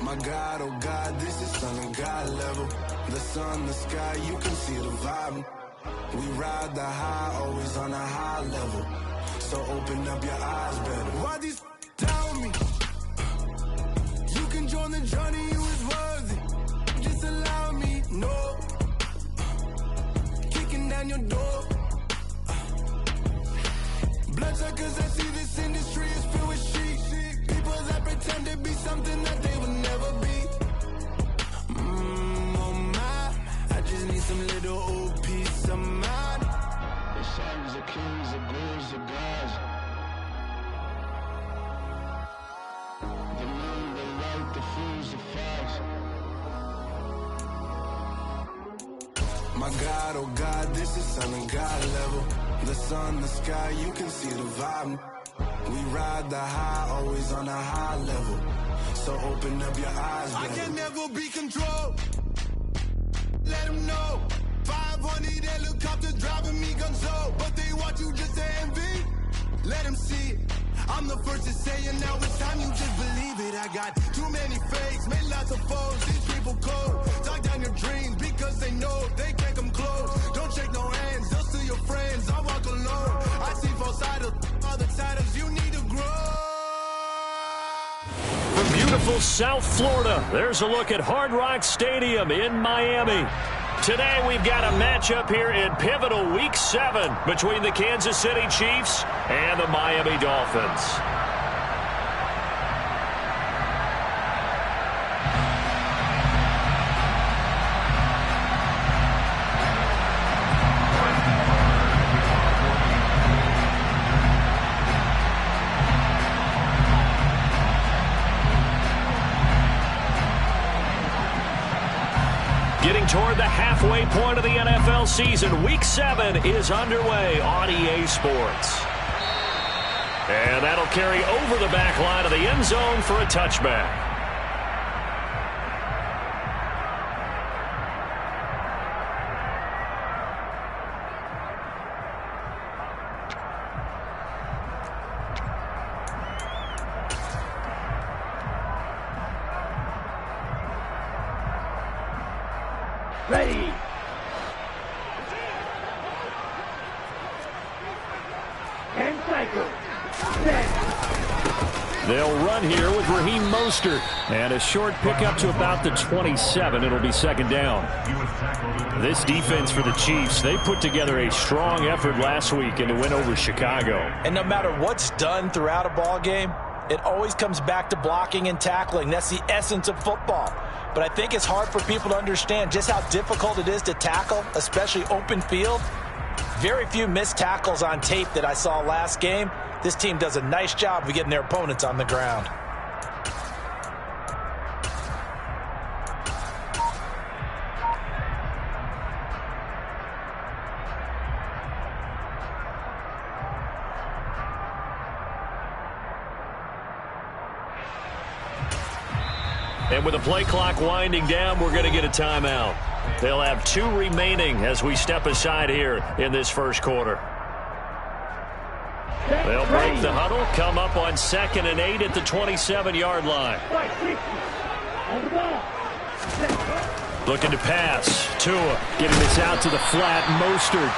My God, oh God, this is Son of God level. The sun, the sky, you can see the vibe. We ride the high, always on a high level. So open up your eyes better. Why these tell me? You can join the journey, you is worthy. Just allow me, no. Kicking down your door. Bloodsuckers, I see this industry is filled with sheep. People that pretend to be something that they would never be. Oh my, I just need some little old peace of mind. The sons of kings, the blues, the gods. The moon, the light, the fools, the facts. My God, oh God, this is Son of God level. The sun, the sky, you can see the vibe. We ride the high, always on a high level. So open up your eyes, baby. I can never be controlled. Let them know. 500 helicopters driving me gonzo. But they want you just to envy. Let them see it. I'm the first to say it, now it's time you just believe it. I got too many fakes, made lots of foes. These people cold. Talk down your dreams because they know they can't come close. Don't shake no hands, they'll steal your friends. I walk alone. I see false idols, other titles. You need to grow. From beautiful South Florida, there's a look at Hard Rock Stadium in Miami. Today we've got a matchup here in pivotal Week 7 between the Kansas City Chiefs and the Miami Dolphins. Getting toward the halfway point of the NFL season, Week 7 is underway on EA Sports. And that'll carry over the back line of the end zone for a touchback. Ready. And cycle. They'll run here with Raheem Mostert. And a short pickup to about the 27. It'll be second down. This defense for the Chiefs, they put together a strong effort last week and to win over Chicago. And no matter what's done throughout a ball game, it always comes back to blocking and tackling. That's the essence of football. But I think it's hard for people to understand just how difficult it is to tackle, especially open field. Very few missed tackles on tape that I saw last game. This team does a nice job of getting their opponents on the ground. And with the play clock winding down, we're going to get a timeout. They'll have 2 remaining as we step aside here in this first quarter. They'll break the huddle, come up on 2nd and 8 at the 27-yard line. Looking to pass. Tua getting this out to the flat. Mostert.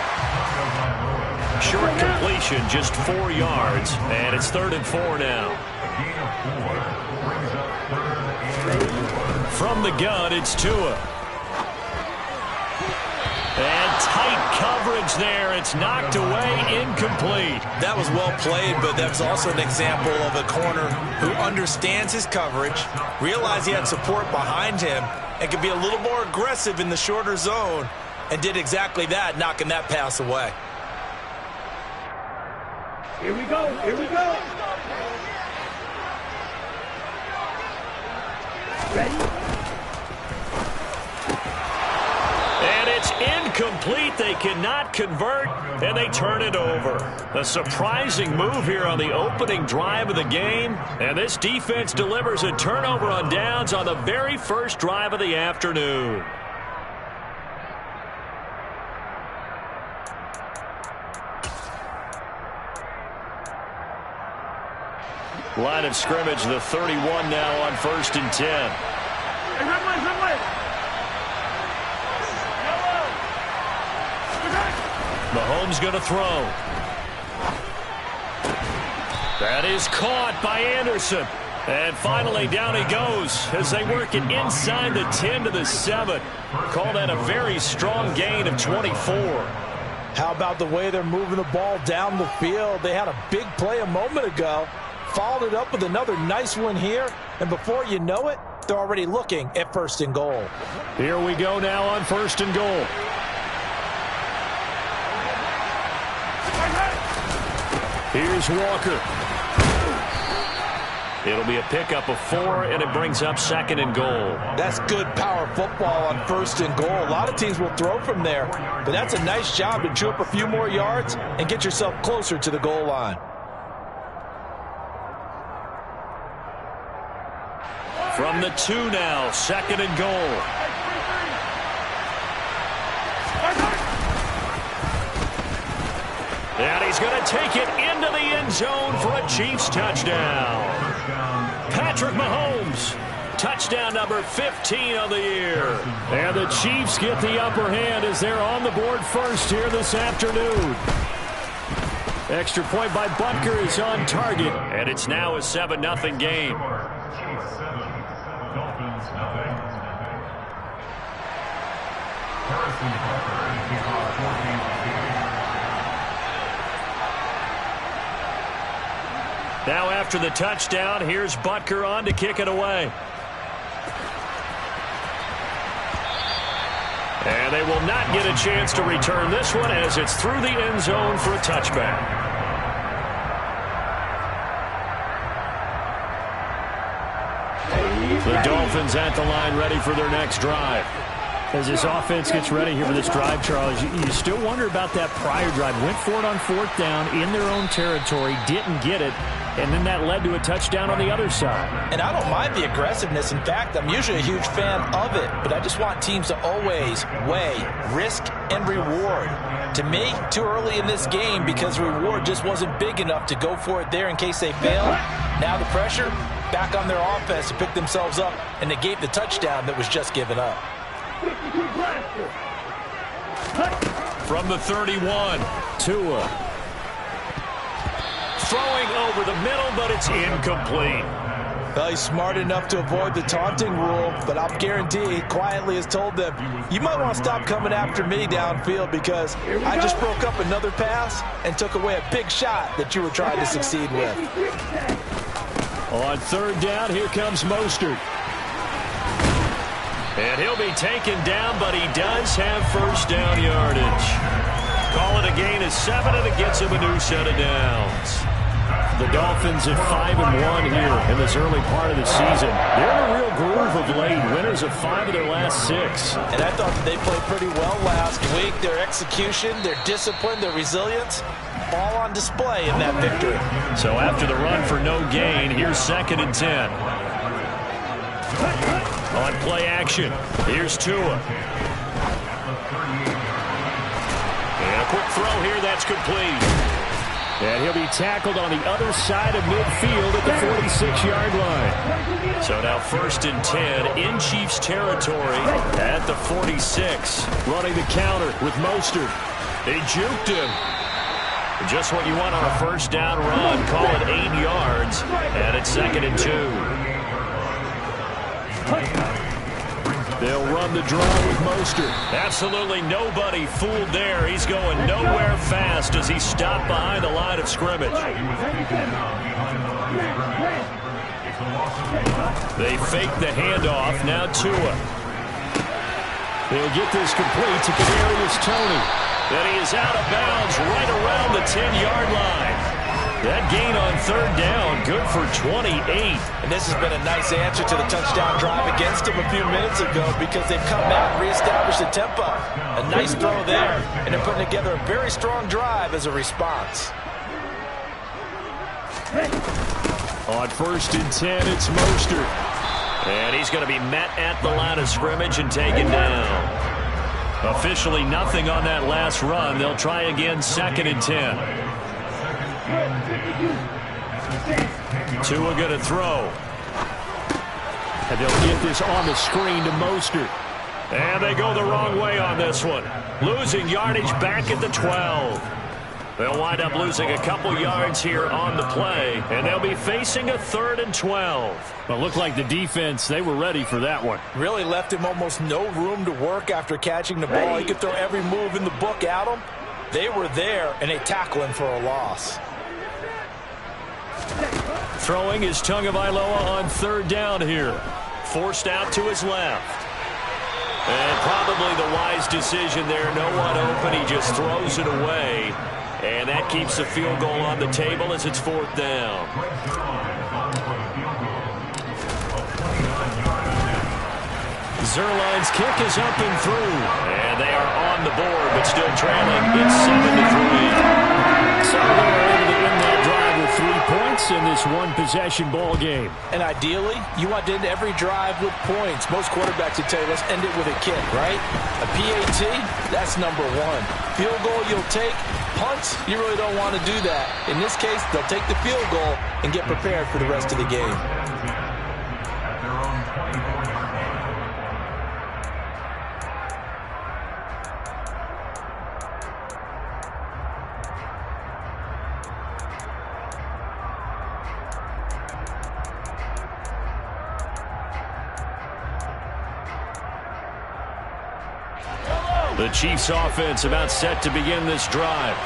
Short completion, just 4 yards, and it's 3rd and 4 now. From the gun, it's Tua. And tight coverage there. It's knocked away, incomplete. That was well played, but that's also an example of a corner who understands his coverage, realized he had support behind him, and could be a little more aggressive in the shorter zone, and did exactly that, knocking that pass away. Here we go. Here we go. Ready? And it's incomplete. They cannot convert, and they turn it over. A surprising move here on the opening drive of the game, and this defense delivers a turnover on downs on the very first drive of the afternoon. Line of scrimmage, the 31 now on 1st and 10. Mahomes going to throw. That is caught by Anderson. And finally down he goes as they work it inside the 10 to the 7. Call that a very strong gain of 24. How about the way they're moving the ball down the field? They had a big play a moment ago, followed it up with another nice one here, and before you know it, they're already looking at 1st and goal. Here we go now on 1st and goal. Here's Walker. It'll be a pickup of 4, and it brings up 2nd and goal. That's good power football on 1st and goal. A lot of teams will throw from there, but that's a nice job to chew up a few more yards and get yourself closer to the goal line. From the 2 now, 2nd and goal. And he's going to take it into the end zone for a Chiefs touchdown. Patrick Mahomes, touchdown number 15 of the year. And the Chiefs get the upper hand as they're on the board first here this afternoon. Extra point by Butker is on target, and it's now a 7-0 game. Now after the touchdown, here's Butker on to kick it away. And they will not get a chance to return this one as it's through the end zone for a touchback. The Dolphins at the line ready for their next drive. As this offense gets ready here for this drive, Charles, you still wonder about that prior drive. Went for it on 4th down in their own territory, didn't get it, and then that led to a touchdown on the other side. And I don't mind the aggressiveness. In fact, I'm usually a huge fan of it, but I just want teams to always weigh risk and reward. To me, too early in this game because the reward just wasn't big enough to go for it there in case they fail. Now the pressure back on their offense to pick themselves up and negate the touchdown that was just given up. From the 31, Tua. Throwing over the middle, but it's incomplete. Well, he's smart enough to avoid the taunting rule, but I'll guarantee he quietly has told them, you might want to stop coming after me downfield because I just broke up another pass and took away a big shot that you were trying to succeed with. On 3rd down, here comes Mostert. And he'll be taken down, but he does have 1st down yardage. Call it a gain of 7, and it gets him a new set of downs. The Dolphins at 5-1 here in this early part of the season. They're in a real groove of late. Winners of 5 of their last 6. And I thought that they played pretty well last week. Their execution, their discipline, their resilience, all on display in that victory. So after the run for no gain, here's 2nd and 10. On play action, here's Tua. And a quick throw here, that's complete. And he'll be tackled on the other side of midfield at the 46-yard line. So now 1st and 10 in Chiefs territory at the 46. Running the counter with Mostert. They juked him. Just what you want on a 1st down run. Call it 8 yards. And it's 2nd and 2. They'll run the draw with Mostert. Absolutely nobody fooled there. He's going nowhere fast as he stopped behind the line of scrimmage. They fake the handoff. Now Tua. He'll get this complete to Kadarius Toney. And he is out of bounds right around the 10-yard line. That gain on 3rd down, good for 28. And this has been a nice answer to the touchdown drive against them a few minutes ago because they've come out and reestablished the tempo. A nice throw there, and they're putting together a very strong drive as a response. On 1st and 10, it's Mostert. And he's going to be met at the line of scrimmage and taken down. Officially nothing on that last run. They'll try again 2nd and 10. Tua going to throw. And they'll get this on the screen to Mostert. And they go the wrong way on this one. Losing yardage back at the 12. They'll wind up losing a couple yards here on the play, and they'll be facing a 3rd and 12. Well, looked like the defense, they were ready for that one. Really left him almost no room to work after catching the ball. He could throw every move in the book at him. They were there, and they tackle him for a loss. Throwing is Tagovailoa on 3rd down here. Forced out to his left. And probably the wise decision there. No one open. He just throws it away. And that keeps the field goal on the table as it's 4th down. Zerline's kick is up and through. And they are on the board, but still trailing. It's 7-3. So they were able to win that drive with 3 points in this one-possession ball game. And ideally, you want to end every drive with points. Most quarterbacks would tell you, let's end it with a kick, right? A PAT, that's number 1. Field goal, you'll take. Punts, you really don't want to do that. In this case, they'll take the field goal and get prepared for the rest of the game. The Chiefs offense about set to begin this drive.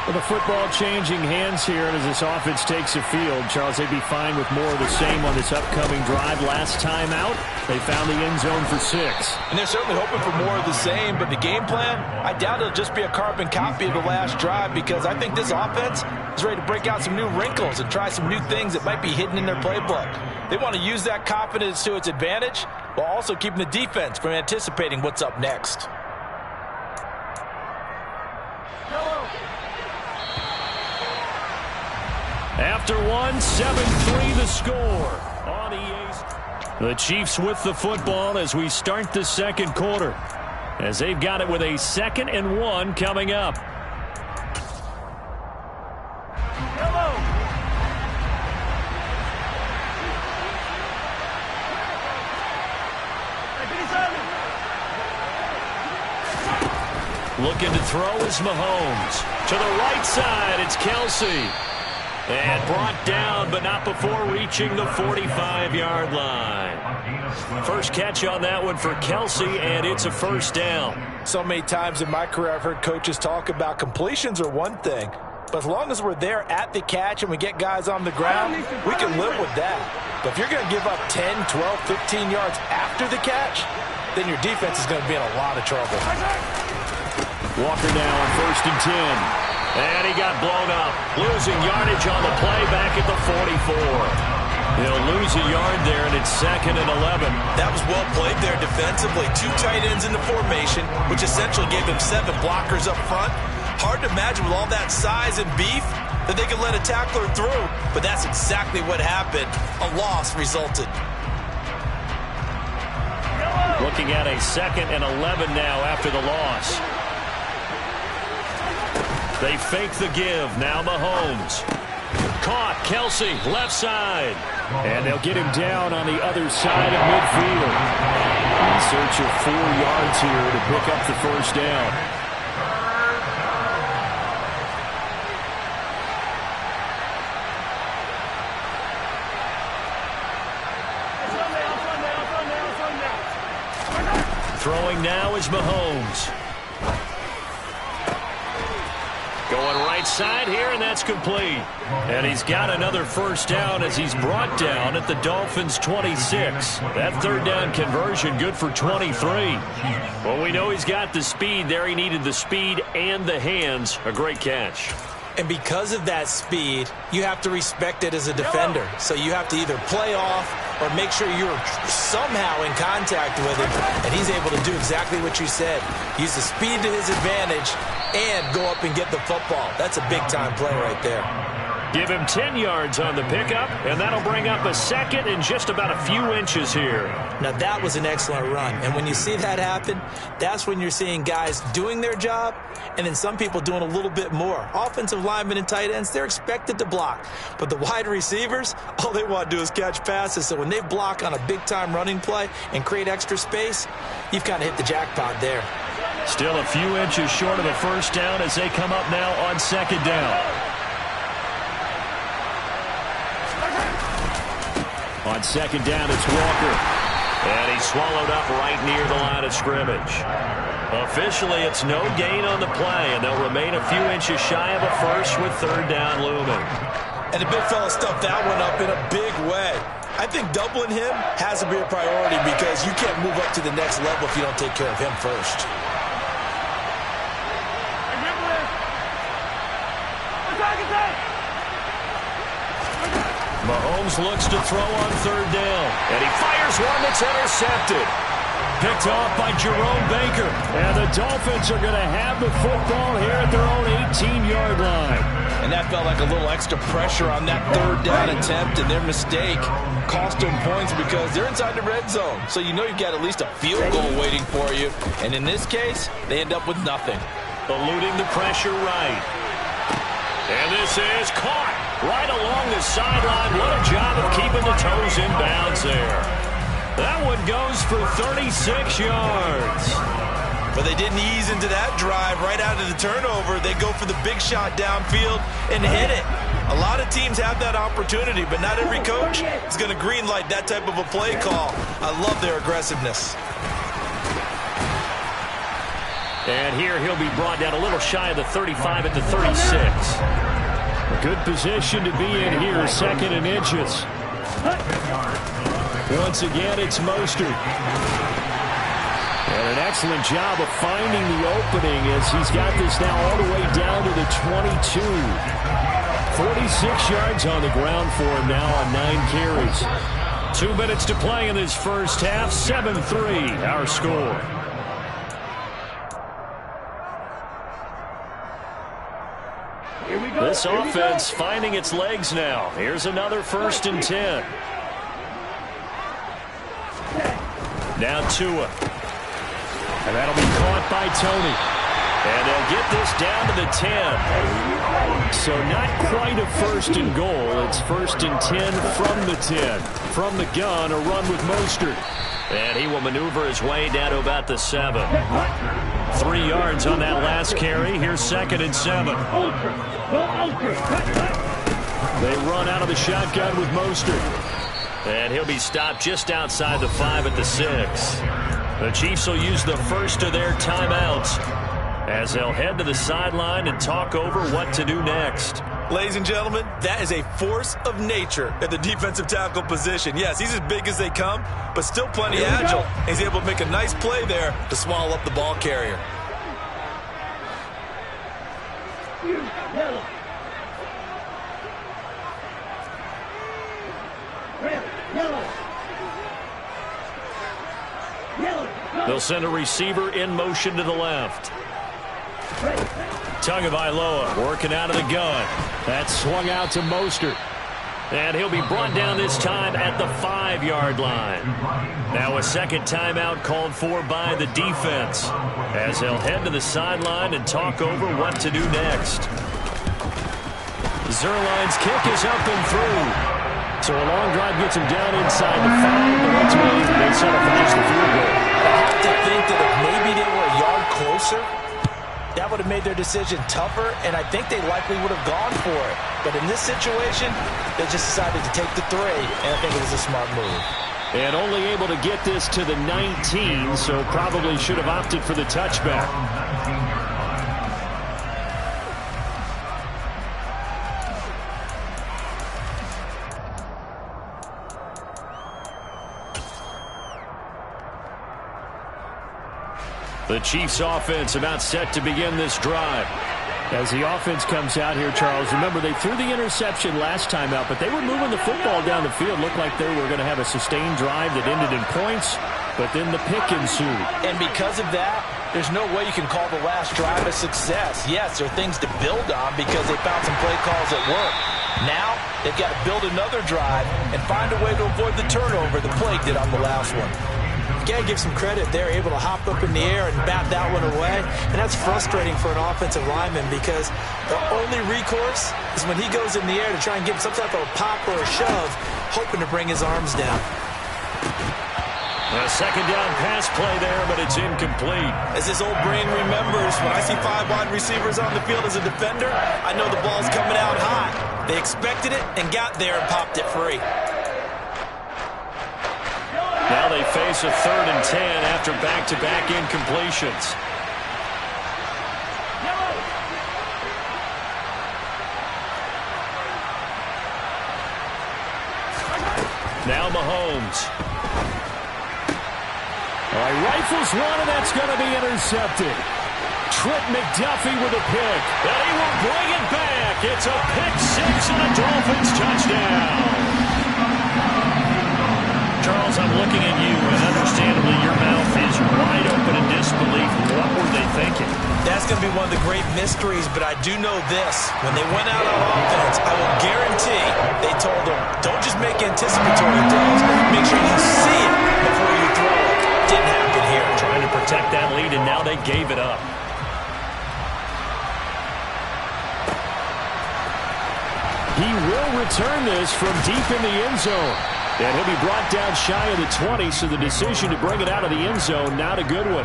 Well, the football changing hands here, and as this offense takes the field, Charles, they'd be fine with more of the same on this upcoming drive. Last time out, they found the end zone for 6. And they're certainly hoping for more of the same, but the game plan, I doubt it'll just be a carbon copy of the last drive, because I think this offense is ready to break out some new wrinkles and try some new things that might be hidden in their playbook. They want to use that confidence to its advantage while also keeping the defense from anticipating what's up next. After 7-3 the score on EA's. The Chiefs with the football as we start the second quarter, as they've got it with a 2nd and 1 coming up. Looking to throw is Mahomes. To the right side, it's Kelsey. And brought down, but not before reaching the 45-yard line. First catch on that one for Kelsey, and it's a 1st down. So many times in my career I've heard coaches talk about completions are one thing, but as long as we're there at the catch and we get guys on the ground, we can live with that. But if you're going to give up 10, 12, 15 yards after the catch, then your defense is going to be in a lot of trouble. Walker now on 1st and 10. And he got blown up. Losing yardage on the play back at the 44. He'll lose a yard there, and it's 2nd and 11. That was well played there defensively. 2 tight ends in the formation, which essentially gave them 7 blockers up front. Hard to imagine with all that size and beef that they could let a tackler through, but that's exactly what happened. A loss resulted. Looking at a 2nd and 11 now after the loss. They fake the give. Now Mahomes. Caught. Kelsey, left side. And they'll get him down on the other side of midfield. In search of 4 yards here to pick up the 1st down. Throwing now is Mahomes. Going right side here, and that's complete. And he's got another 1st down as he's brought down at the Dolphins' 26. That 3rd down conversion good for 23. Well, we know he's got the speed there. He needed the speed and the hands. A great catch. And because of that speed, you have to respect it as a defender. So you have to either play off or make sure you're somehow in contact with him. And he's able to do exactly what you said. Use the speed to his advantage and go up and get the football. That's a big-time play right there. Give him 10 yards on the pickup, and that'll bring up a second and just about a few inches here. Now, that was an excellent run. And when you see that happen, that's when you're seeing guys doing their job and then some people doing a little bit more. Offensive linemen and tight ends, they're expected to block. But the wide receivers, all they want to do is catch passes. So when they block on a big-time running play and create extra space, you've kind of hit the jackpot there. Still a few inches short of a first down as they come up now on second down. On second down, it's Walker. And he's swallowed up right near the line of scrimmage. Officially, it's no gain on the play, and they'll remain a few inches shy of a first with third down looming. And the big fella stuffed that one up in a big way. I think doubling him has to be a priority because you can't move up to the next level if you don't take care of him first. Mahomes looks to throw on third down, and he fires one that's intercepted. Picked off by Jerome Baker. And the Dolphins are going to have the football here at their own 18-yard line. And that felt like a little extra pressure on that third down attempt, and their mistake cost them points because they're inside the red zone. So you know you've got at least a field goal waiting for you. And in this case, they end up with nothing. Eluding the pressure right. And this is caught right along the sideline. What a job of keeping the toes in bounds there. That one goes for 36 yards. But they didn't ease into that drive right out of the turnover. They go for the big shot downfield and hit it. A lot of teams have that opportunity, but not every coach is going to greenlight that type of a play call. I love their aggressiveness. And here he'll be brought down a little shy of the 35 at the 36. A good position to be in here, second and inches. Once again, it's Mostert. And an excellent job of finding the opening as he's got this now all the way down to the 22. 46 yards on the ground for him now on 9 carries. 2 minutes to play in this first half. 7-3 our score. This offense finding its legs now. Here's another 1st and 10. Now Tua. And that'll be caught by Tony. And they'll get this down to the 10. So not quite a 1st and goal. It's 1st and 10 from the 10. From the gun, a run with Mostert. And he will maneuver his way down to about the 7. 3 yards on that last carry. Here's 2nd and 7. They run out of the shotgun with Mostert. And he'll be stopped just outside the 5 at the 6. The Chiefs will use the first of their timeouts as they'll head to the sideline and talk over what to do next. Ladies and gentlemen, that is a force of nature at the defensive tackle position. Yes, he's as big as they come, but still plenty agile. He's able to make a nice play there to swallow up the ball carrier. They'll send a receiver in motion to the left. Tagovailoa working out of the gun. That's swung out to Mostert. And he'll be brought down this time at the 5-yard line. Now a second timeout called for by the defense as they'll head to the sideline and talk over what to do next. Zerline's kick is up and through. So a long drive gets him down inside the 5, but ultimately they settle for just a field goal. I have to think that if maybe they were a yard closer, that would have made their decision tougher, and I think they likely would have gone for it. But in this situation, they just decided to take the 3, and I think it was a smart move. And only able to get this to the 19, so probably should have opted for the touchback. The Chiefs offense about set to begin this drive. As the offense comes out here, Charles, remember they threw the interception last time out, but they were moving the football down the field. Looked like they were going to have a sustained drive that ended in points, but then the pick ensued. And because of that, there's no way you can call the last drive a success. Yes, there are things to build on because they found some play calls that work. Now they've got to build another drive and find a way to avoid the turnover the play did on the last one. You got to give some credit. They're able to hop up in the air and bat that one away. And that's frustrating for an offensive lineman because the only recourse is when he goes in the air to try and give some type of a pop or a shove, hoping to bring his arms down. A second down pass play there, but it's incomplete. As this old brain remembers, when I see 5 wide receivers on the field as a defender, I know the ball's coming out hot. They expected it and got there and popped it free. Now they face a 3rd and 10 after back-to-back incompletions. Now Mahomes. All right, rifles one, and that's going to be intercepted. Trent McDuffie with a pick. And he will bring it back. It's a pick 6 and a Dolphins touchdown. Charles, I'm looking at you, and understandably your mouth is wide open in disbelief. What were they thinking? That's going to be one of the great mysteries, but I do know this. When they went out on offense, I will guarantee they told them, don't just make anticipatory throws, make sure you see it before you throw it. Didn't happen here. Trying to protect that lead, and now they gave it up. He will return this from deep in the end zone. And he'll be brought down shy of the 20, so the decision to bring it out of the end zone, not a good one.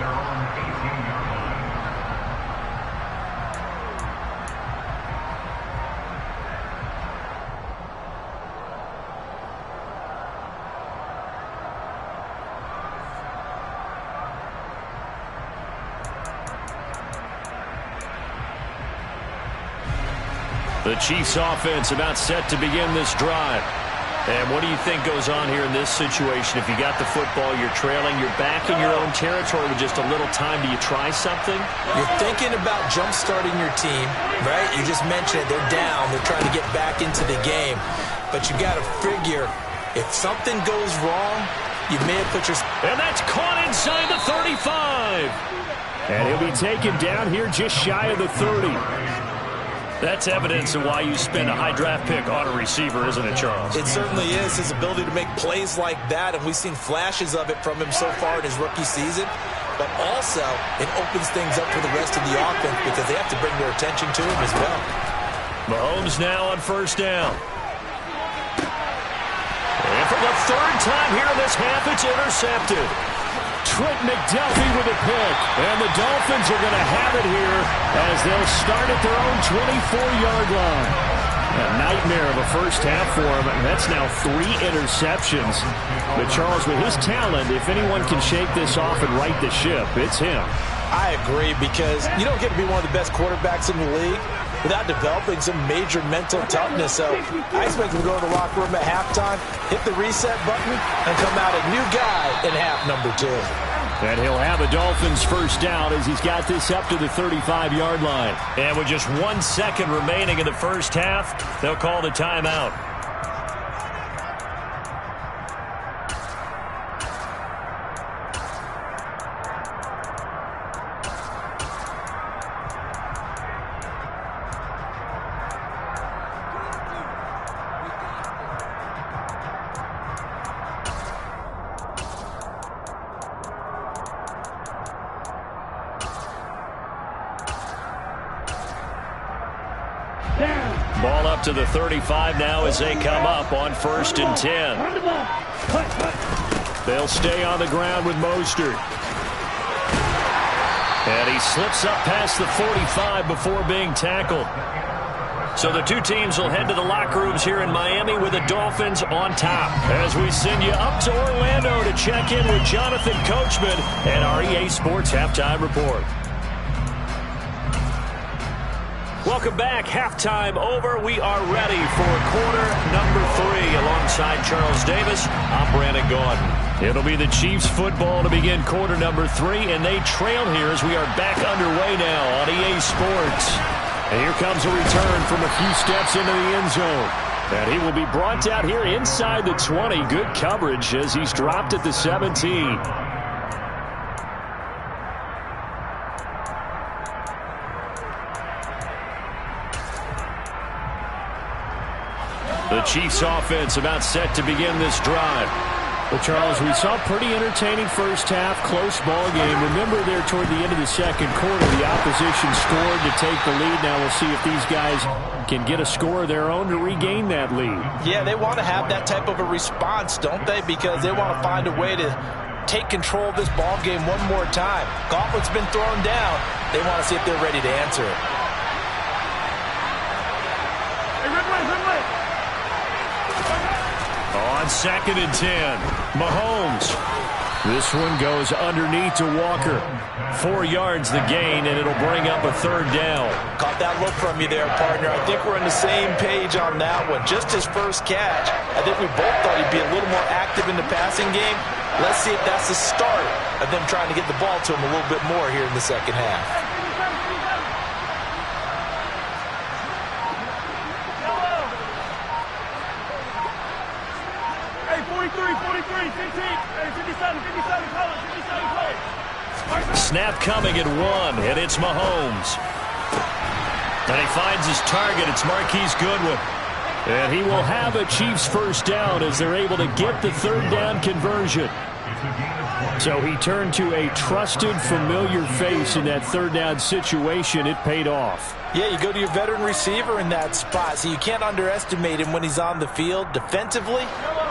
The Chiefs offense about set to begin this drive. And what do you think goes on here in this situation? If you got the football, you're trailing, you're back in your own territory with just a little time. Do you try something? You're thinking about jump-starting your team, right? You just mentioned it. They're down. They're trying to get back into the game. But you got to figure, if something goes wrong, you may have put your... And that's caught inside the 35. And he'll be taken down here just shy of the 30. That's evidence of why you spend a high draft pick on a receiver, isn't it, Charles? It certainly is. His ability to make plays like that, and we've seen flashes of it from him so far in his rookie season. But also, it opens things up for the rest of the offense because they have to bring their attention to him as well. Mahomes now on 1st down. And for the 3rd time here in this half, it's intercepted. Trent McDuffie with a pick. And the Dolphins are going to have it here as they'll start at their own 24-yard line. A nightmare of a first half for him. And that's now 3 interceptions. But Charles, with his talent, if anyone can shake this off and right the ship, it's him. I agree, because you don't get to be one of the best quarterbacks in the league without developing some major mental toughness. So I expect him to go to the locker room at halftime, hit the reset button, and come out a new guy in half number 2. And he'll have a Dolphins 1st down as he's got this up to the 35-yard line. And with just 1 second remaining in the first half, they'll call the timeout. Ball up to the 35 now as they come up on 1st and 10. They'll stay on the ground with Mostert. And he slips up past the 45 before being tackled. So the two teams will head to the locker rooms here in Miami with the Dolphins on top. As we send you up to Orlando to check in with Jonathan Coachman and our EA Sports Halftime Report. Welcome back. Halftime over. We are ready for quarter number 3. Alongside Charles Davis, I'm Brandon Gordon. It'll be the Chiefs football to begin quarter number 3, and they trail here as we are back underway now on EA Sports. And here comes a return from a few steps into the end zone. And he will be brought down here inside the 20. Good coverage as he's dropped at the 17. The Chiefs offense about set to begin this drive. Well, Charles, we saw a pretty entertaining first half, close ball game. Remember there toward the end of the second quarter, the opposition scored to take the lead. Now we'll see if these guys can get a score of their own to regain that lead. Yeah, they want to have that type of a response, don't they? Because they want to find a way to take control of this ball game one more time. Gauntlet's been thrown down. They want to see if they're ready to answer it. On 2nd and 10, Mahomes. This one goes underneath to Walker. 4 yards the gain, and it'll bring up a 3rd down. Caught that look from you there, partner. I think we're on the same page on that one. Just his first catch. I think we both thought he'd be a little more active in the passing game. Let's see if that's the start of them trying to get the ball to him a little bit more here in the second half. Snap coming at 1, and it's Mahomes. And he finds his target. It's Marquise Goodwin. And he will have a Chiefs first down as they're able to get the 3rd down conversion. So he turned to a trusted, familiar face in that 3rd down situation. It paid off. Yeah, you go to your veteran receiver in that spot, so you can't underestimate him when he's on the field. Defensively,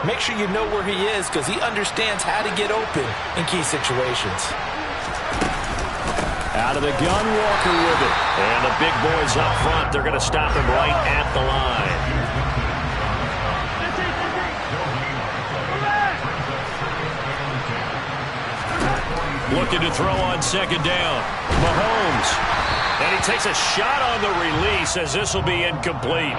make sure you know where he is because he understands how to get open in key situations. Out of the gun, Walker with it. And the big boys up front, they're going to stop him right at the line. Looking to throw on 2nd down. Mahomes. And he takes a shot on the release as this will be incomplete.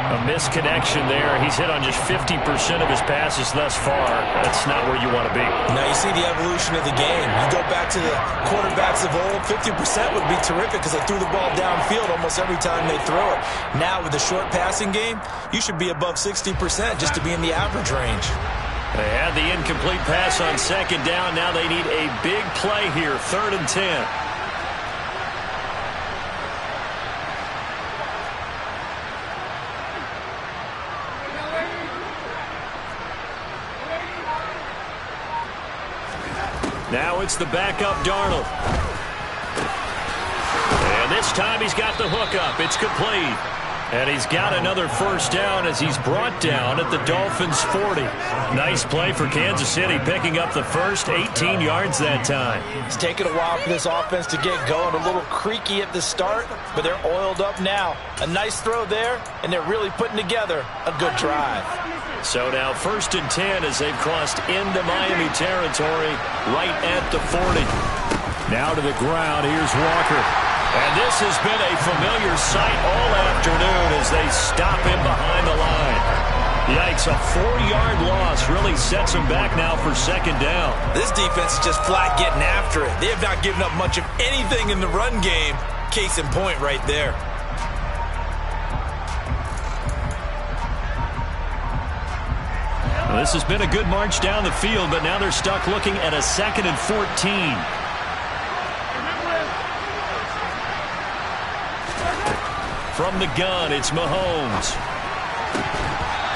A misconnection there. He's hit on just 50% of his passes thus far. That's not where you want to be. Now you see the evolution of the game. You go back to the quarterbacks of old, 50% would be terrific because they threw the ball downfield almost every time they throw it. Now with the short passing game, you should be above 60% just to be in the average range. They had the incomplete pass on 2nd down. Now they need a big play here, 3rd and 10. Now it's the backup Darnold. And this time he's got the hookup. It's complete. And he's got another first down as he's brought down at the Dolphins' 40. Nice play for Kansas City, picking up the first 18 yards that time. It's taken a while for this offense to get going. A little creaky at the start, but they're oiled up now. A nice throw there, and they're really putting together a good drive. So now 1st and 10 as they've crossed into Miami territory right at the 40. Now to the ground. Here's Walker. And this has been a familiar sight all afternoon as they stop him behind the line. Yikes, a 4-yard loss really sets him back now for 2nd down. This defense is just flat getting after it. They have not given up much of anything in the run game. Case in point right there. Well, this has been a good march down the field, but now they're stuck looking at a 2nd and 14. From the gun, it's Mahomes.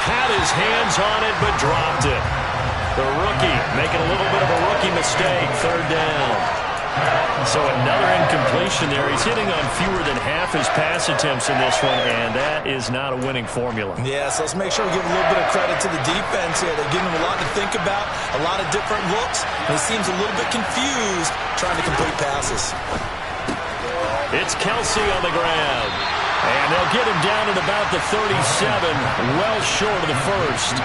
Had his hands on it, but dropped it. The rookie making a little bit of a rookie mistake, 3rd down. So another incompletion there. He's hitting on fewer than half his pass attempts in this one, and that is not a winning formula. Yeah, so let's make sure we give a little bit of credit to the defense here. They're giving him a lot to think about, a lot of different looks, and he seems a little bit confused trying to complete passes. It's Kelsey on the ground. And they'll get him down at about the 37, well short of the first.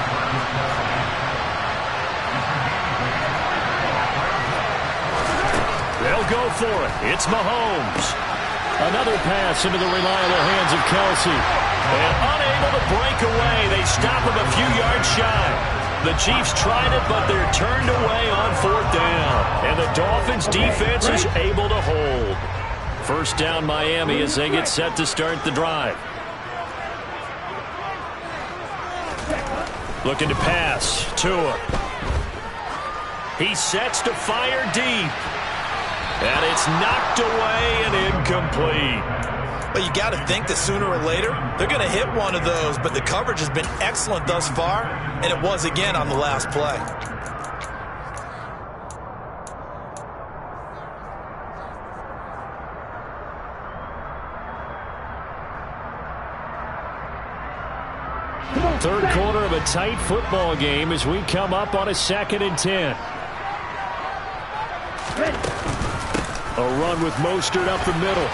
They'll go for it. It's Mahomes. Another pass into the reliable hands of Kelsey. And unable to break away, they stop him a few yards shy. The Chiefs tried it, but they're turned away on 4th down. And the Dolphins' defense is able to hold. First down Miami as they get set to start the drive. Looking to pass. Tua. He sets to fire deep. And it's knocked away and incomplete. But you got to think that sooner or later, they're going to hit one of those. But the coverage has been excellent thus far, and it was again on the last play. Third quarter of a tight football game as we come up on a 2nd and 10. A run with Mostert up the middle.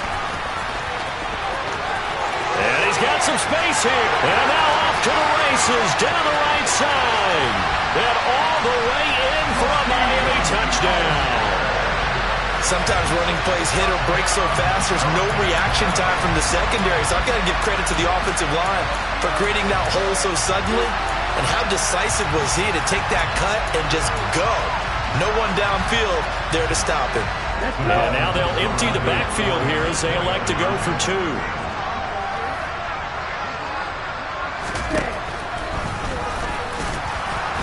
And he's got some space here. And now off to the races down the right side. And all the way in for a Miami touchdown. Sometimes running plays hit or break so fast, there's no reaction time from the secondary. So I've got to give credit to the offensive line for creating that hole so suddenly. And how decisive was he to take that cut and just go. No one downfield there to stop him. And now they'll empty the backfield here as they elect to go for 2.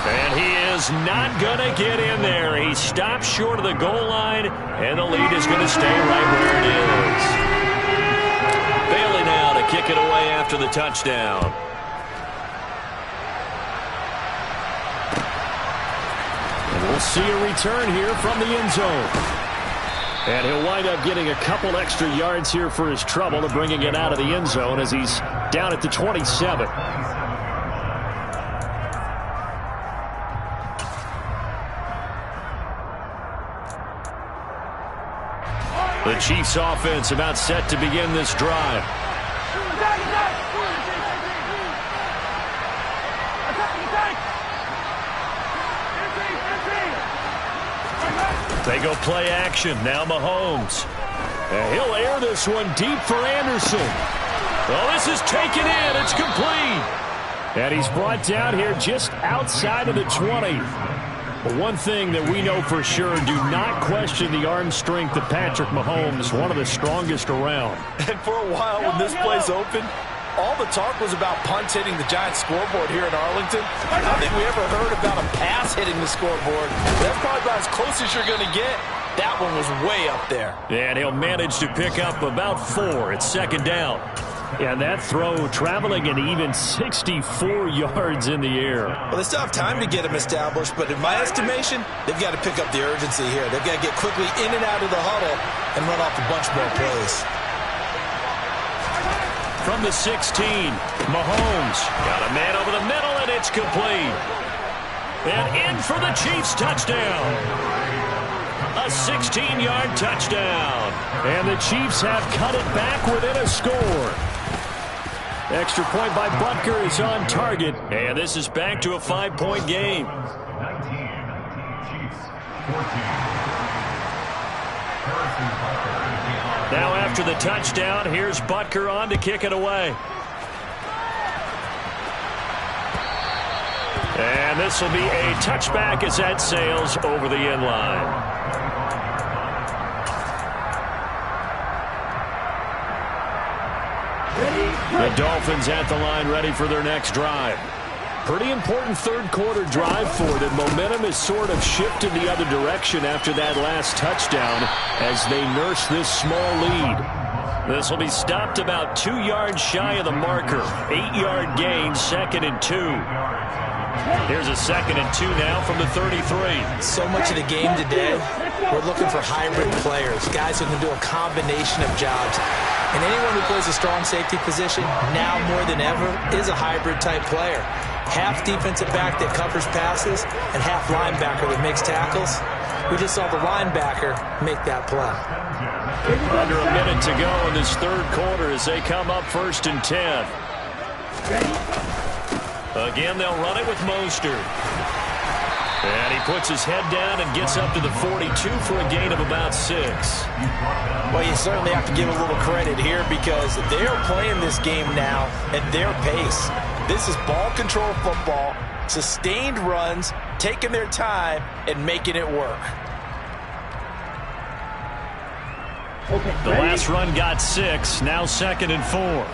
And he is not going to get in there. He stops short of the goal line, and the lead is going to stay right where it is. Bailey now to kick it away after the touchdown. And we'll see a return here from the end zone. And he'll wind up getting a couple extra yards here for his trouble of bringing it out of the end zone as he's down at the 27. The Chiefs offense about set to begin this drive. They go play action. Now Mahomes. And he'll air this one deep for Anderson. Well, this is taken in. It's complete. And he's brought down here just outside of the 20. But one thing that we know for sure, do not question the arm strength of Patrick Mahomes, one of the strongest around. And for a while when this play's open, all the talk was about punts hitting the Giants scoreboard here in Arlington. I don't think we ever heard about a pass hitting the scoreboard. That's probably about as close as you're going to get. That one was way up there. And he'll manage to pick up about 4. It's 2nd down. And that throw traveling an even 64 yards in the air. Well, they still have time to get them established, but in my estimation, they've got to pick up the urgency here. They've got to get quickly in and out of the huddle and run off a bunch more plays. From the 16, Mahomes got a man over the middle, and it's complete. And in for the Chiefs touchdown. A 16-yard touchdown. And the Chiefs have cut it back within a score. Extra point by Butker is on target. And this is back to a 5-point game. 19, Chiefs, 14. Now after the touchdown, here's Butker on to kick it away. And this will be a touchback as that sails over the end line. The Dolphins at the line ready for their next drive. Pretty important third quarter drive for them. Momentum has sort of shifted the other direction after that last touchdown as they nurse this small lead. This will be stopped about 2 yards shy of the marker. 8-yard gain, 2nd and 2. Here's a 2nd and 2 now from the 33. So much of the game today, we're looking for hybrid players, guys who can do a combination of jobs. And anyone who plays a strong safety position, now more than ever, is a hybrid-type player. Half defensive back that covers passes and half linebacker that makes tackles. We just saw the linebacker make that play. Under a minute to go in this third quarter as they come up 1st and 10. Again, they'll run it with Mostert. And he puts his head down and gets up to the 42 for a gain of about 6. Well, you certainly have to give a little credit here because they're playing this game now at their pace. This is ball control football, sustained runs, taking their time, and making it work. The last run got 6, now 2nd and 4.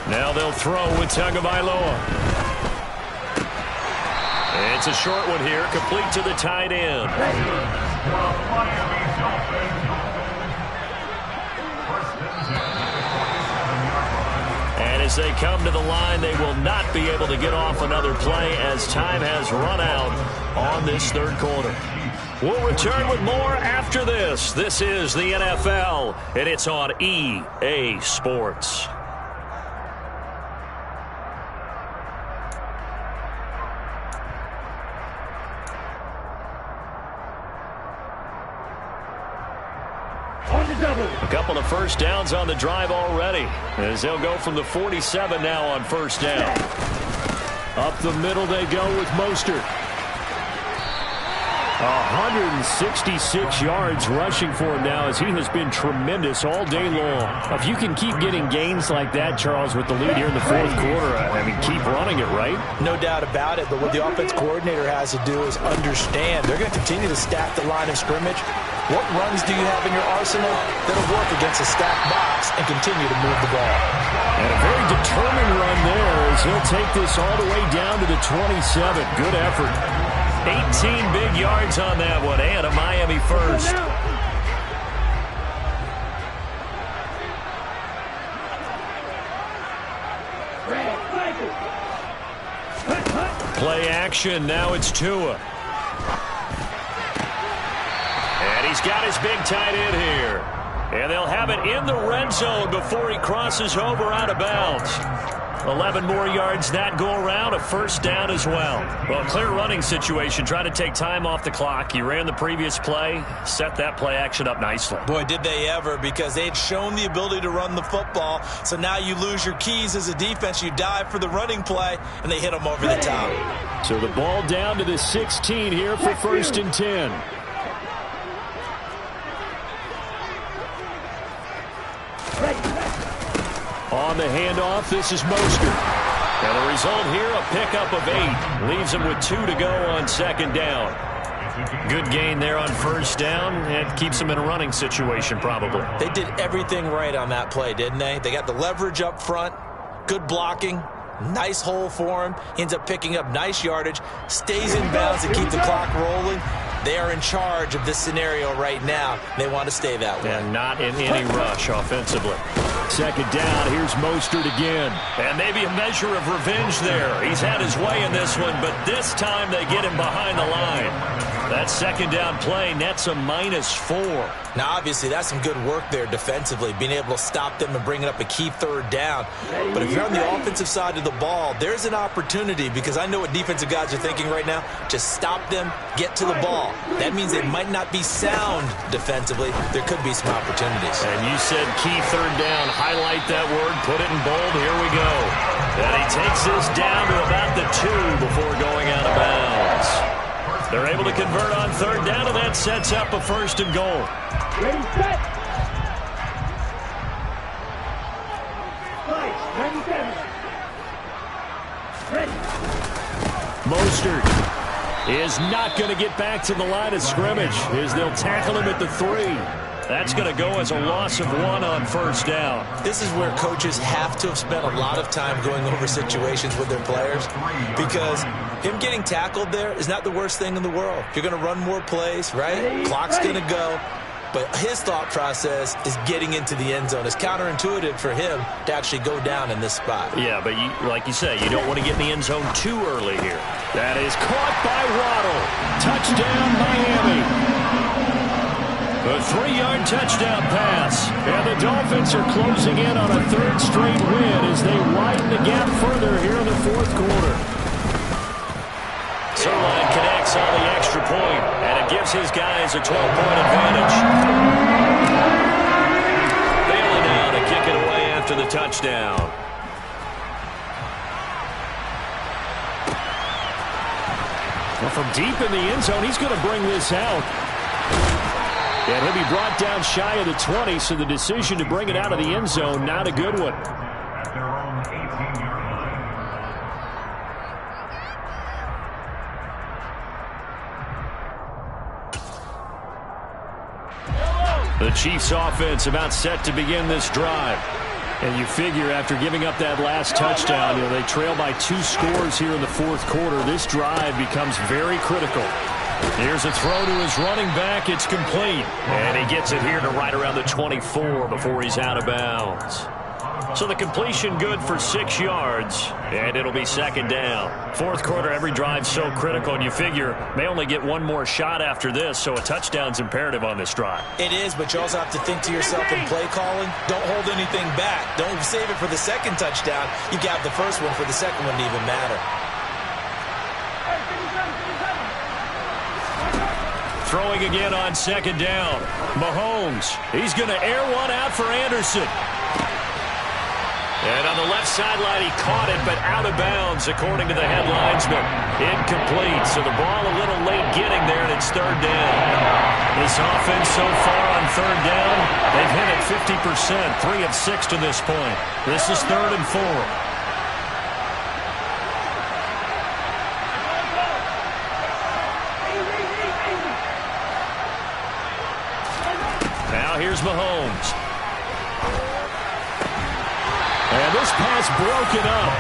Now they'll throw with Tagovailoa. It's a short one here, complete to the tight end. And as they come to the line, they will not be able to get off another play as time has run out on this third quarter. We'll return with more after this. This is the NFL, and it's on EA Sports. A couple of first downs on the drive already, as they'll go from the 47 now on first down. Up the middle they go with Mostert. 166 yards rushing for him now, as he has been tremendous all day long. If you can keep getting gains like that, Charles, with the lead here in the fourth quarter, I mean, keep running it, right? No doubt about it, but what the offense coordinator has to do is understand they're going to continue to stack the line of scrimmage. What runs do you have in your arsenal that'll work against a stacked box and continue to move the ball? And a very determined run there, as he'll take this all the way down to the 27. Good effort. 18 big yards on that one, and a Miami first. Play action, now it's Tua. And he's got his big tight end here. And they'll have it in the red zone before he crosses over out of bounds. 11 more yards that go around, a first down as well. Well, clear running situation, trying to take time off the clock. He ran the previous play, set that play action up nicely. Boy, did they ever, because they had shown the ability to run the football. So now you lose your keys as a defense. You dive for the running play, and they hit them over the top. So the ball down to the 16 here for first and 10. On the handoff, this is Mostert. And the result here, a pickup of 8. Leaves him with 2 to go on second down. Good gain there on first down. It keeps him in a running situation, probably. They did everything right on that play, didn't they? They got the leverage up front, good blocking, nice hole for him. He ends up picking up nice yardage, stays in bounds to keep the clock rolling. They are in charge of this scenario right now. They want to stay that way. And not in any rush offensively. Second down, here's Mostert again. And maybe a measure of revenge there. He's had his way in this one, but this time they get him behind the line. That second down play nets a -4. Now, obviously, that's some good work there defensively, being able to stop them and bringing up a key third down. But if you're on the offensive side of the ball, there's an opportunity, because I know what defensive guys are thinking right now. Just stop them, get to the ball. That means they might not be sound defensively. There could be some opportunities. And you said key third down. Highlight that word, put it in bold. Here we go. And he takes this down to about the 2 before going out of bounds. They're able to convert on third down, and that sets up a first and goal. Ready, set. Nice, 97. Ready. Mostert is not going to get back to the line of scrimmage, as they'll tackle him at the 3. That's going to go as a loss of 1 on first down. This is where coaches have to have spent a lot of time going over situations with their players, because him getting tackled there is not the worst thing in the world. You're going to run more plays, right? Clock's going to go. But his thought process is getting into the end zone. It's counterintuitive for him to actually go down in this spot. Yeah, but like you say, you don't want to get in the end zone too early here. That is caught by Waddle. Touchdown, Miami. A 3-yard touchdown pass. And the Dolphins are closing in on a 3rd straight win as they widen the gap further here in the 4th quarter. Zerline connects on the extra point, and it gives his guys a 12-point advantage. Bailey now to kick it away after the touchdown. Well, from deep in the end zone, he's going to bring this out. And he'll be brought down shy of the 20, so the decision to bring it out of the end zone, not a good one. At their own 18-yard line. The Chiefs offense about set to begin this drive. And you figure after giving up that last touchdown, they trail by 2 scores here in the fourth quarter. This drive becomes very critical. Here's a throw to his running back. It's complete. And he gets it here to right around the 24 before he's out of bounds. So the completion good for 6 yards, and it'll be second down. Fourth quarter, every drive's so critical, and you figure may only get one more shot after this, so a touchdown's imperative on this drive. It is, but you also have to think to yourself in play calling, don't hold anything back. Don't save it for the second touchdown. You got the first one for the second one to even matter. Throwing again on second down. Mahomes, he's going to air one out for Anderson. And on the left sideline, he caught it, but out of bounds, according to the head linesman. Incomplete, so the ball a little late getting there, and it's third down. This offense so far on third down, they've hit it 50%, 3 of 6 to this point. This is 3rd and 4. Now here's Mahomes. And this pass broken up.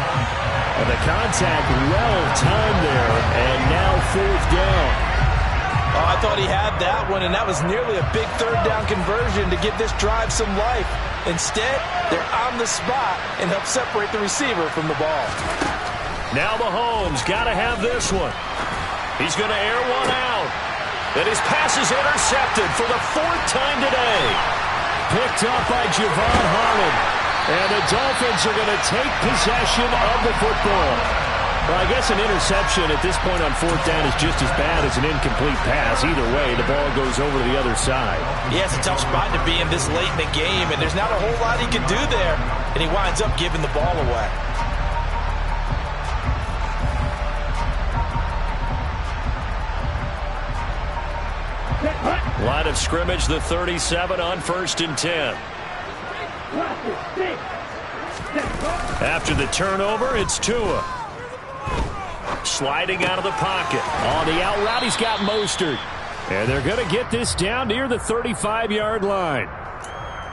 And the contact well-timed there. And now 4th down. Oh, I thought he had that one, and that was nearly a big third down conversion to give this drive some life. Instead, they're on the spot and help separate the receiver from the ball. Now Mahomes got to have this one. He's going to air one out. And his pass is intercepted for the 4th time today. Picked up by Javon Holland. And the Dolphins are going to take possession of the football. Well, I guess an interception at this point on 4th down is just as bad as an incomplete pass. Either way, the ball goes over to the other side. Yeah, it's a tough spot to be in this late in the game, and there's not a whole lot he can do there. And he winds up giving the ball away. Line of scrimmage, the 37 on 1st and 10. After the turnover, it's Tua. Sliding out of the pocket. On the out route, he's got Mostert. And they're going to get this down near the 35-yard line.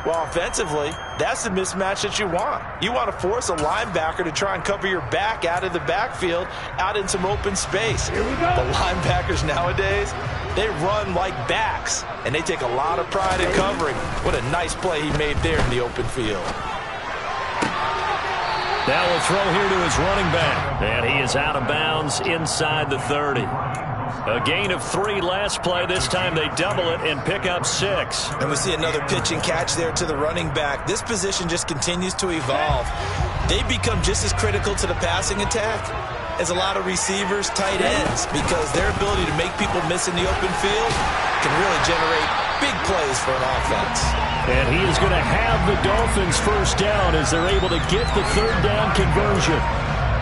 Well, offensively, that's the mismatch that you want. You want to force a linebacker to try and cover your back out of the backfield, out in some open space. Here we go. The linebackers nowadays, they run like backs, and they take a lot of pride in covering. What a nice play he made there in the open field. Now a throw here to his running back. And he is out of bounds inside the 30. A gain of 3 last play. This time they double it and pick up 6. And we see another pitch and catch there to the running back. This position just continues to evolve. They become just as critical to the passing attack as a lot of receivers, tight ends, because their ability to make people miss in the open field can really generate big plays for an offense. And he is going to have the Dolphins first down as they're able to get the 3rd down conversion.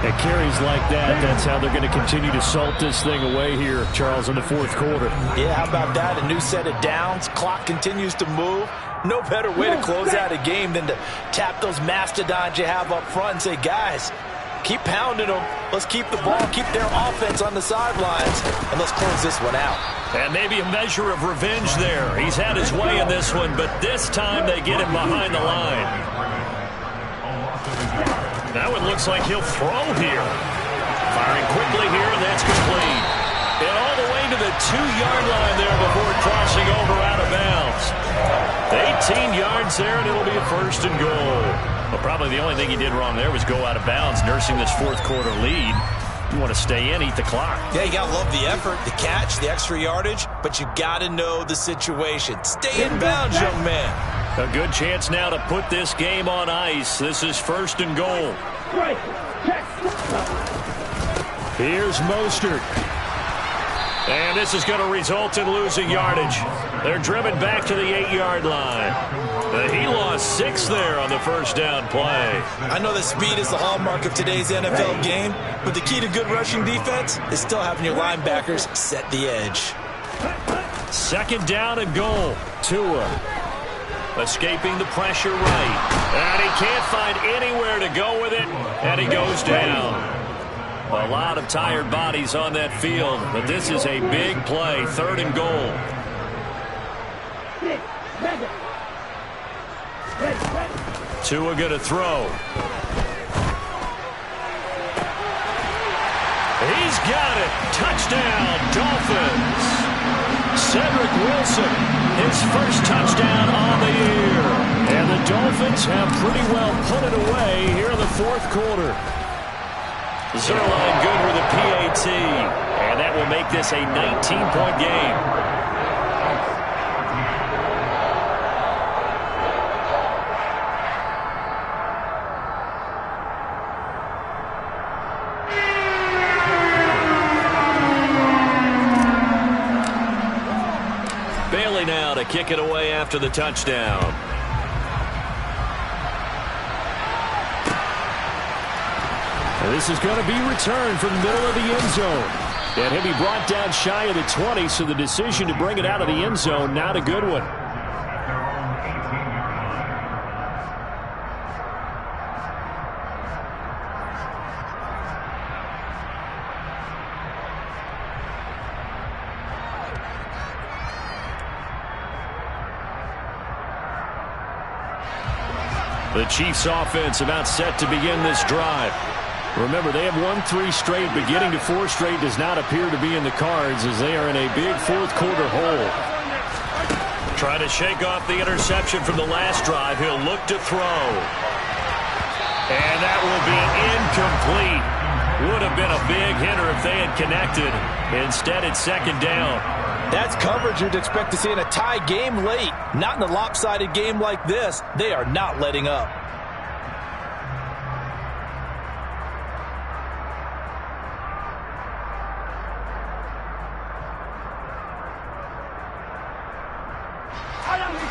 It carries like that. That's how they're going to continue to salt this thing away here, Charles, in the 4th quarter. Yeah, how about that? A new set of downs. Clock continues to move. No better way to close out a game than to tap those mastodons you have up front and say, guys, keep pounding them. Let's keep the ball, keep their offense on the sidelines, and let's close this one out. And maybe a measure of revenge there. He's had his way in this one, but this time they get him behind the line. Now it looks like he'll throw here. Firing quickly here, and that's complete. And all the way to the 2-yard line there before crossing over out of bounds. 18 yards there, and it'll be a 1st and goal. Well, probably the only thing he did wrong there was go out of bounds, nursing this 4th quarter lead. You want to stay in, eat the clock. Yeah, you got to love the effort, the catch, the extra yardage, but you got to know the situation. Stay in bounds, young man. A good chance now to put this game on ice. This is 1st and goal. Here's Mostert. And this is going to result in losing yardage. They're driven back to the 8-yard line. He lost 6 there on the 1st down play. I know that speed is the hallmark of today's NFL game, but the key to good rushing defense is still having your linebackers set the edge. 2nd down and goal. Tua escaping the pressure right. And he can't find anywhere to go with it, and he goes down. A lot of tired bodies on that field, but this is a big play. 3rd and goal. Tua going to throw. He's got it. Touchdown, Dolphins. Cedric Wilson, his first touchdown on the year. And the Dolphins have pretty well put it away here in the fourth quarter. Zula good with a PAT. And that will make this a 19-point game. Now to kick it away after the touchdown. And this is going to be returned from the middle of the end zone. And he'll be brought down shy of the 20, so the decision to bring it out of the end zone, not a good one. The Chiefs offense about set to begin this drive. Remember, they have won 3 straight, but getting to 4 straight does not appear to be in the cards as they are in a big fourth quarter hole. Trying to shake off the interception from the last drive. He'll look to throw. And that will be incomplete. Would have been a big hitter if they had connected. Instead, it's second down. That's coverage you'd expect to see in a tie game late. Not in a lopsided game like this. They are not letting up.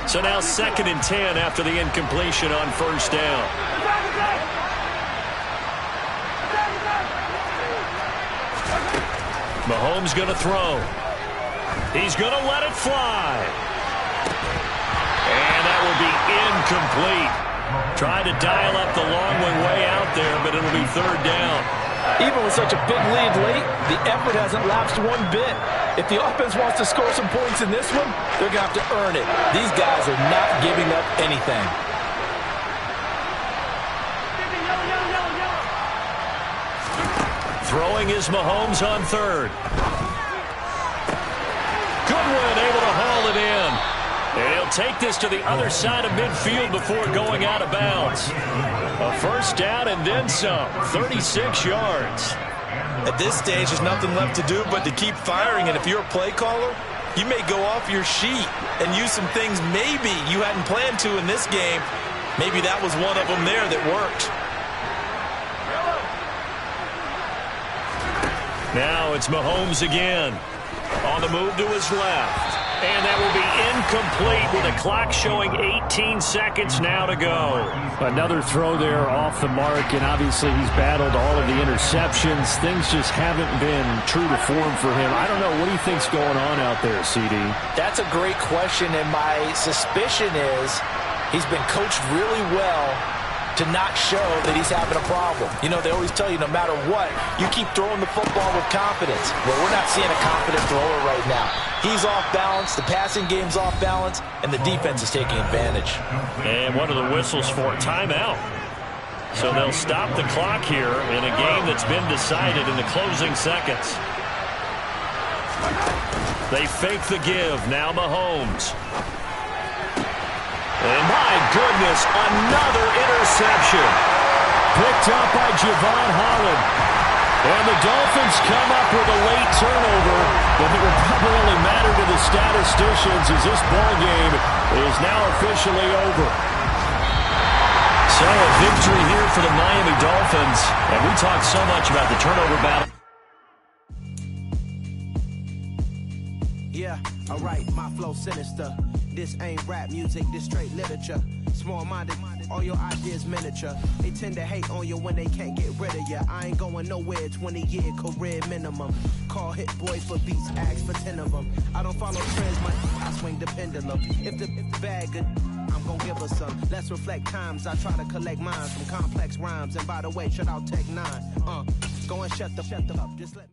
So now 2nd and 10 after the incompletion on first down. Mahomes going to throw. He's going to let it fly. And that will be incomplete. Trying to dial up the long way out there, but it'll be third down. Even with such a big lead late, the effort hasn't lapsed one bit. If the offense wants to score some points in this one, they're going to have to earn it. These guys are not giving up anything. Throwing is Mahomes on third. Goodwin able to haul it in. And he'll take this to the other side of midfield before going out of bounds. A first down and then some. 36 yards. At this stage, there's nothing left to do but to keep firing. And if you're a play caller, you may go off your sheet and use some things maybe you hadn't planned to in this game. Maybe that was one of them there that worked. Now it's Mahomes again. On the move to his left. And that will be incomplete with the clock showing 18 seconds now to go. Another throw there off the mark, and obviously he's battled all of the interceptions. Things just haven't been true to form for him. I don't know. What do you think's going on out there, CD? That's a great question, and my suspicion is he's been coached really well to not show that he's having a problem. You know, they always tell you no matter what, you keep throwing the football with confidence. Well, we're not seeing a confident thrower right now. He's off balance, the passing game's off balance, and the defense is taking advantage. And one of the whistles for timeout. So they'll stop the clock here in a game that's been decided in the closing seconds. They fake the give. Now Mahomes. And my goodness, another interception. Picked up by Javon Holland. And the Dolphins come up with a late turnover, but it will probably only matter to the statisticians as this ball game is now officially over. So a victory here for the Miami Dolphins. And we talked so much about the turnover battle. Yeah, alright, my flow sinister. This ain't rap music, this straight literature. Small-minded, all your ideas miniature. They tend to hate on you when they can't get rid of you. I ain't going nowhere, 20-year career minimum. Call hit boy for beats, ask for 10 of them. I don't follow trends, I swing the pendulum. If the bag good, I'm gonna give her some. Let's reflect times, I try to collect mines from complex rhymes. And by the way, shut out Tech 9. Go and shut the up, just let